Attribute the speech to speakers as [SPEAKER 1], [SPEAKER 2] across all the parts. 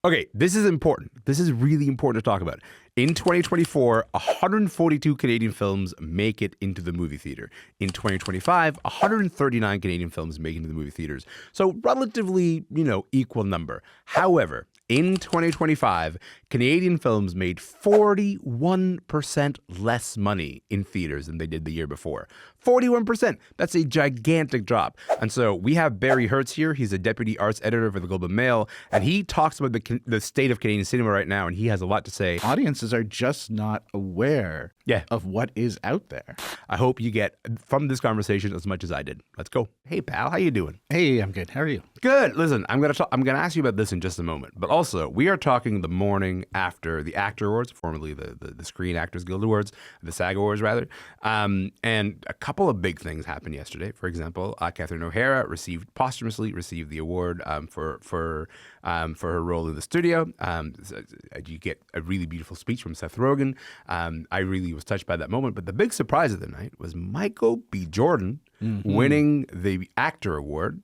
[SPEAKER 1] Okay, this is important. This is really important to talk about. In 2024, 142 Canadian films make it into the movie theater. In 2025, 139 Canadian films make it into the movie theaters. So relatively, equal number. However, in 2025, Canadian films made 41% less money in theaters than they did the year before. 41%. That's a gigantic drop. And so we have Barry Hertz here. He's a deputy arts editor for the Globe and Mail, and he talks about the state of Canadian cinema right now, and he has a lot to say.
[SPEAKER 2] Audiences are just not aware of what is out there.
[SPEAKER 1] I hope you get from this conversation as much as I did. Let's go. Hey, pal, how you doing?
[SPEAKER 2] Hey, I'm good. How are you?
[SPEAKER 1] Good. Listen, I'm gonna ask you about this in just a moment. But also, we are talking the morning after the Actor Awards, formerly the Screen Actors Guild Awards, the SAG Awards rather. And a couple of big things happened yesterday. For example, Catherine O'Hara posthumously received the award for her role in the studio. You get a really beautiful speech from Seth Rogen. I really was touched by that moment. But the big surprise of the night was Michael B. Jordan winning the Actor Award,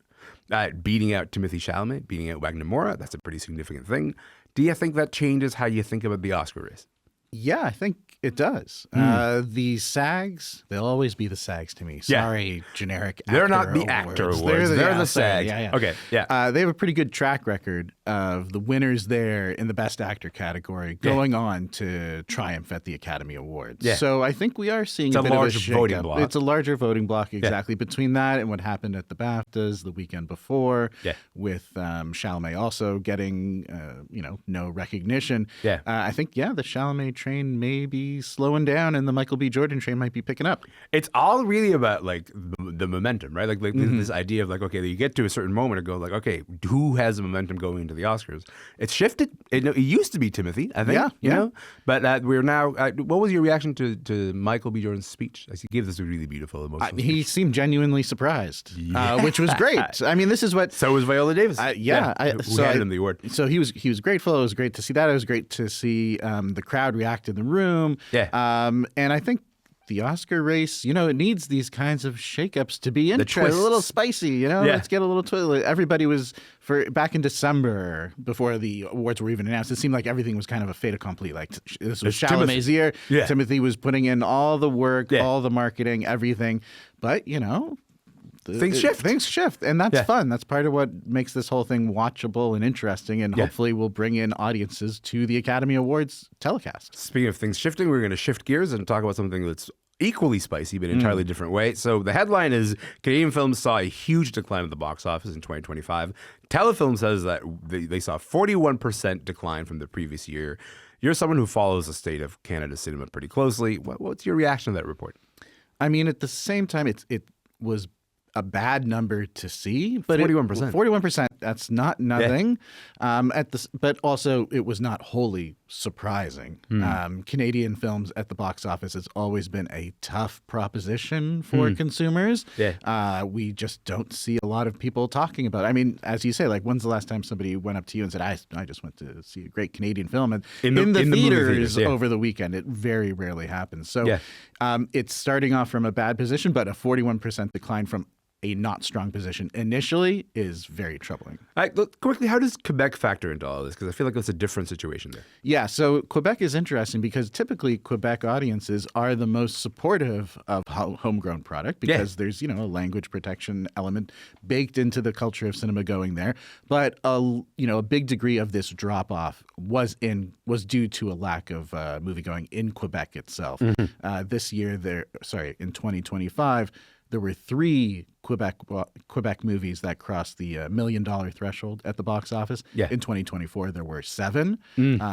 [SPEAKER 1] beating out Timothée Chalamet, beating out Wagner Moura. That's a pretty significant thing. Do you think that changes how you think about the Oscar race?
[SPEAKER 2] Yeah, I think it does. The SAGs, they'll always be the SAGs to me. Sorry, generic actor
[SPEAKER 1] They're not the
[SPEAKER 2] awards.
[SPEAKER 1] Actor Awards. They're the SAGs.
[SPEAKER 2] Yeah.
[SPEAKER 1] Okay, yeah.
[SPEAKER 2] They have a pretty good track record of the winners there in the Best Actor category going on to triumph at the Academy Awards. Yeah. So I think we are seeing a bit of a
[SPEAKER 1] voting block.
[SPEAKER 2] It's a larger voting block, exactly. Between that and what happened at the BAFTAs the weekend before with Chalamet also getting, no recognition. I think, the Chalamet train may be slowing down and the Michael B. Jordan train might be picking up.
[SPEAKER 1] It's all really about like the momentum, right? Like this idea of like, okay, you get to a certain moment and go like, okay, who has the momentum going into the Oscars? It's shifted. It used to be Timothy, I think. Yeah. But we're now. What was your reaction to Michael B. Jordan's speech? He gave this a really beautiful, emotional speech.
[SPEAKER 2] He seemed genuinely surprised, which was great. I mean, this is what.
[SPEAKER 1] So was Viola Davis.
[SPEAKER 2] Who
[SPEAKER 1] handed him the award.
[SPEAKER 2] So he was grateful. It was great to see that. It was great to see the crowd react in the room. And I think the Oscar race, it needs these kinds of shakeups to be interesting, a little spicy, Let's get a little twist. Everybody was back in December before the awards were even announced. It seemed like everything was kind of a fait accompli. Like this was Chalamet's year. Timothy was putting in all the work, all the marketing, everything. But
[SPEAKER 1] things
[SPEAKER 2] shift, and that's fun. That's part of what makes this whole thing watchable and interesting, and hopefully will bring in audiences to the Academy Awards telecast.
[SPEAKER 1] Speaking of things shifting, we're going to shift gears and talk about something that's equally spicy, but in an entirely different way. So the headline is Canadian films saw a huge decline at the box office in 2025. Telefilm says that they saw a 41% decline from the previous year. You're someone who follows the state of Canada cinema pretty closely. What's your reaction to that report?
[SPEAKER 2] I mean, at the same time, it was a bad number to see, but
[SPEAKER 1] 41%.
[SPEAKER 2] 41%. That's not nothing. But also it was not wholly surprising. Canadian films at the box office has always been a tough proposition for consumers. We just don't see a lot of people talking about it. I mean, as you say, like, when's the last time somebody went up to you and said, I just went to see a great Canadian film and in the theaters over the weekend? It very rarely happens. So it's starting off from a bad position, but a 41% decline from a not strong position initially is very troubling.
[SPEAKER 1] Look, quickly, how does Quebec factor into all of this? Because I feel like it's a different situation there.
[SPEAKER 2] Yeah, so Quebec is interesting because typically Quebec audiences are the most supportive of homegrown product because there's, a language protection element baked into the culture of cinema going there. But, a big degree of this drop-off was due to a lack of movie going in Quebec itself. This year, in 2025, there were 3 Quebec movies that crossed the $1 million threshold at the box office. In 2024, there were 7.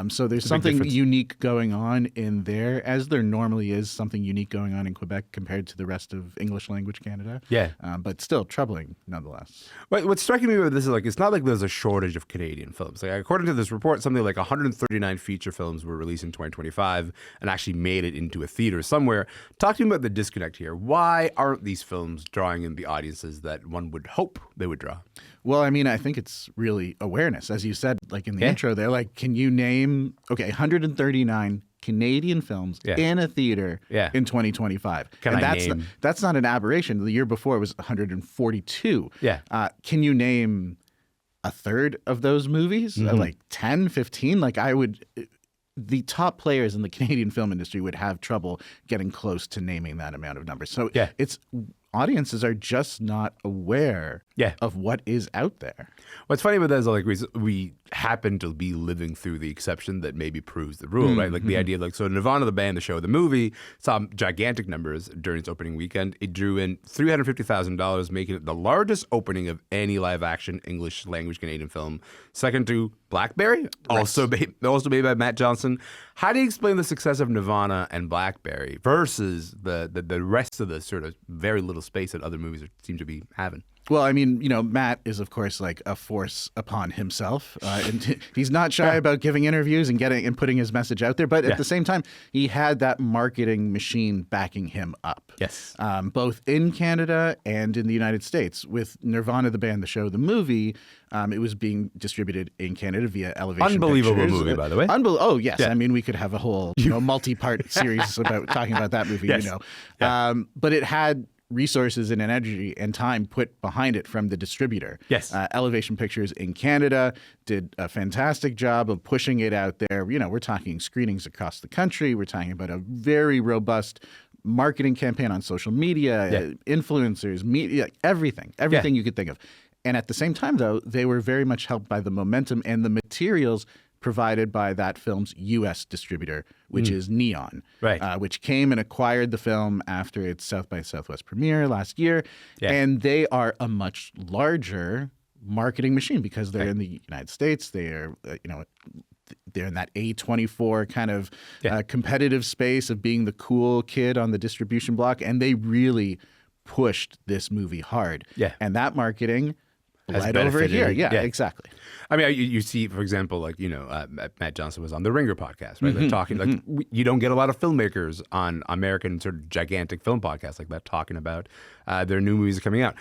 [SPEAKER 2] So there's something unique going on in there, as there normally is something unique going on in Quebec compared to the rest of English language Canada. But still troubling nonetheless.
[SPEAKER 1] What's striking me about this is it's not like there's a shortage of Canadian films. According to this report, something like 139 feature films were released in 2025 and actually made it into a theater somewhere. Talk to me about the disconnect here. Why aren't these films drawing in the audiences that one would hope they would draw?
[SPEAKER 2] Well, I mean, I think it's really awareness. As you said, like in the intro there, can you name, 139 Canadian films in a theater in 2025. That's not an aberration. The year before it was 142. Can you name a third of those movies, like 10, 15. Like the top players in the Canadian film industry would have trouble getting close to naming that amount of numbers. So audiences are just not aware of what is out there.
[SPEAKER 1] What's funny about that is like we happen to be living through the exception that maybe proves the rule, right? Like the idea, like, so Nirvana, the band, the show, the movie saw gigantic numbers during its opening weekend. It drew in $350,000, making it the largest opening of any live action English language Canadian film, second to Blackberry, also made by Matt Johnson. How do you explain the success of Nirvana and Blackberry versus the rest of the sort of very little space that other movies seem to be having?
[SPEAKER 2] Well, I mean, Matt is, of course, like a force upon himself. And he's not shy about giving interviews and putting his message out there. But at the same time, he had that marketing machine backing him up.
[SPEAKER 1] Yes.
[SPEAKER 2] Both in Canada and in the United States. With Nirvana, the band, the show, the movie, it was being distributed in Canada via Elevation
[SPEAKER 1] Unbelievable
[SPEAKER 2] Pictures.
[SPEAKER 1] movie, by the way.
[SPEAKER 2] Oh, yes. Yeah. I mean, we could have a whole multi-part series about talking about that movie, But it had resources and energy and time put behind it from the distributor.
[SPEAKER 1] Yes.
[SPEAKER 2] Elevation Pictures in Canada did a fantastic job of pushing it out there. We're talking screenings across the country. We're talking about a very robust marketing campaign on social media, influencers, media, everything you could think of. And at the same time, though, they were very much helped by the momentum and the materials provided by that film's U.S. distributor, which is Neon, which came and acquired the film after its South by Southwest premiere last year. Yeah. And they are a much larger marketing machine because they're in the United States. They are, they're in that A24 kind of competitive space of being the cool kid on the distribution block. And they really pushed this movie hard. Yeah. And that marketing right over here. Yeah, exactly.
[SPEAKER 1] I mean, you see, for example, like, Matt Johnson was on the Ringer podcast, right? They're talking, like, you don't get a lot of filmmakers on American sort of gigantic film podcasts like that talking about their new movies coming out.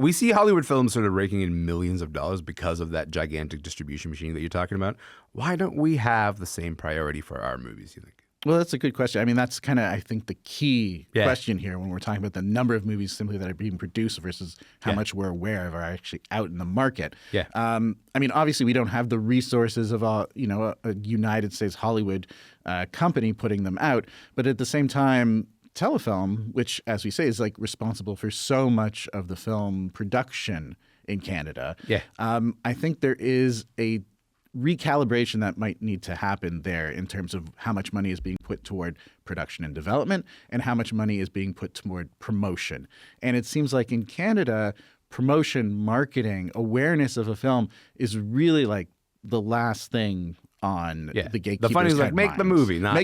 [SPEAKER 1] We see Hollywood films sort of raking in millions of dollars because of that gigantic distribution machine that you're talking about. Why don't we have the same priority for our movies, you think?
[SPEAKER 2] Well, that's a good question. I mean, that's kind of, I think, the key question here when we're talking about the number of movies simply that are being produced versus how much we're aware of are actually out in the market. Yeah. I mean, obviously, we don't have the resources of a United States Hollywood company putting them out, but at the same time, Telefilm, which, as we say, is like responsible for so much of the film production in Canada. Yeah. I think there is a recalibration that might need to happen there in terms of how much money is being put toward production and development and how much money is being put toward promotion. And it seems like in Canada, promotion, marketing, awareness of a film is really like the last thing on the gatekeeper's
[SPEAKER 1] The funny is like make
[SPEAKER 2] minds.
[SPEAKER 1] The movie, not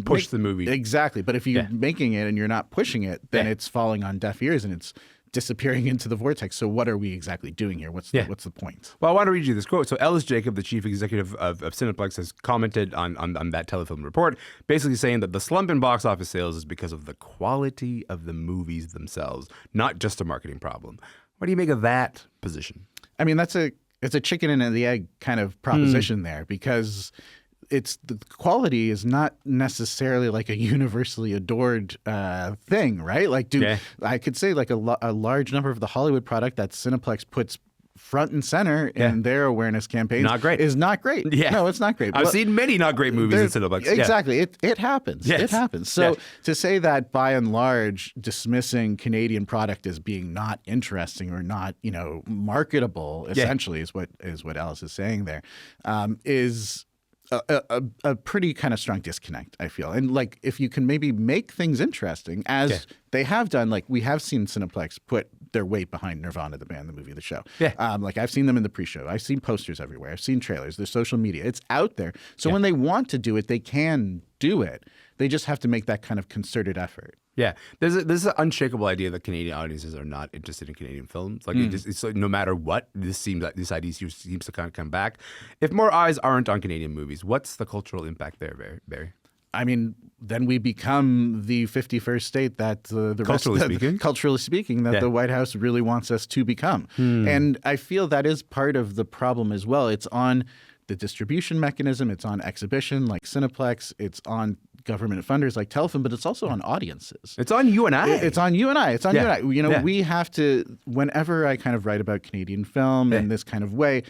[SPEAKER 1] push the movie.
[SPEAKER 2] Exactly. But if you're making it and you're not pushing it, then it's falling on deaf ears and it's disappearing into the vortex. So what are we exactly doing here? What's the point?
[SPEAKER 1] Well, I want to read you this quote. So Ellis Jacob, the chief executive of Cineplex, has commented on that Telefilm report, basically saying that the slump in box office sales is because of the quality of the movies themselves, not just a marketing problem. What do you make of that position?
[SPEAKER 2] I mean, it's a chicken and the egg kind of proposition there, because it's the quality is not necessarily like a universally adored thing, right? Like, I could say like a large number of the Hollywood product that Cineplex puts front and center in their awareness campaigns is not great. Yeah. No, it's not great.
[SPEAKER 1] I've seen many not great movies in Cineplex.
[SPEAKER 2] Exactly. It happens. Yes. It happens. So to say that by and large dismissing Canadian product as being not interesting or not, marketable essentially is what Alice is saying there, is a pretty kind of strong disconnect, I feel. And like, if you can maybe make things interesting, as they have done, like we have seen Cineplex put their weight behind Nirvana, the band, the movie, the show. Yeah. Like I've seen them in the pre-show. I've seen posters everywhere. I've seen trailers. There's social media. It's out there. So when they want to do it, they can do it. They just have to make that kind of concerted effort.
[SPEAKER 1] Yeah, there's an unshakable idea that Canadian audiences are not interested in Canadian films. Like it's like no matter what, this idea seems to kind of come back. If more eyes aren't on Canadian movies, what's the cultural impact there, Barry?
[SPEAKER 2] I mean, then we become the 51st state that the culturally speaking, that the White House really wants us to become. And I feel that is part of the problem as well. It's on the distribution mechanism. It's on exhibition like Cineplex. It's on government funders like Telefilm, but it's also on audiences.
[SPEAKER 1] It's on you and I.
[SPEAKER 2] It's on you and I. It's on you and I. We have to, whenever I kind of write about Canadian film in this kind of way,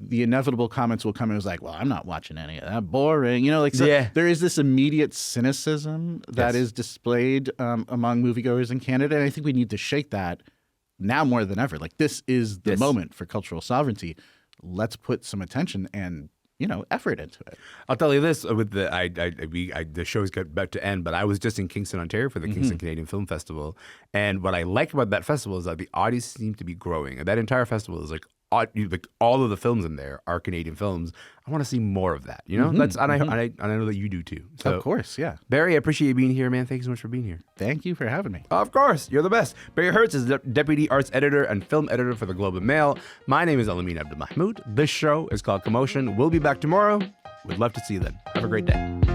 [SPEAKER 2] the inevitable comments will come and it's like, well, I'm not watching any of that. Boring. Like, so
[SPEAKER 1] Yeah.
[SPEAKER 2] there is this immediate cynicism that
[SPEAKER 1] Yes.
[SPEAKER 2] is displayed among moviegoers in Canada. And I think we need to shake that now more than ever. Like, this is the
[SPEAKER 1] Yes.
[SPEAKER 2] moment for cultural sovereignty. Let's put some attention and, effort into it.
[SPEAKER 1] I'll tell you this: with the show's about to end, but I was just in Kingston, Ontario, for the Kingston Canadian Film Festival, and what I like about that festival is that the audience seems to be growing, and that entire festival is like all of the films in there are Canadian films. I want to see more of that. That's and I know that you do too. So,
[SPEAKER 2] Of course, yeah.
[SPEAKER 1] Barry, I appreciate you being here, man. Thank you so much for being here.
[SPEAKER 2] Thank you for having me.
[SPEAKER 1] Of course, you're the best. Barry Hertz is Deputy Arts Editor and Film Editor for the Globe and Mail. My name is Elamin Abdelmahmoud. This show is called Commotion. We'll be back tomorrow. We'd love to see you then. Have a great day.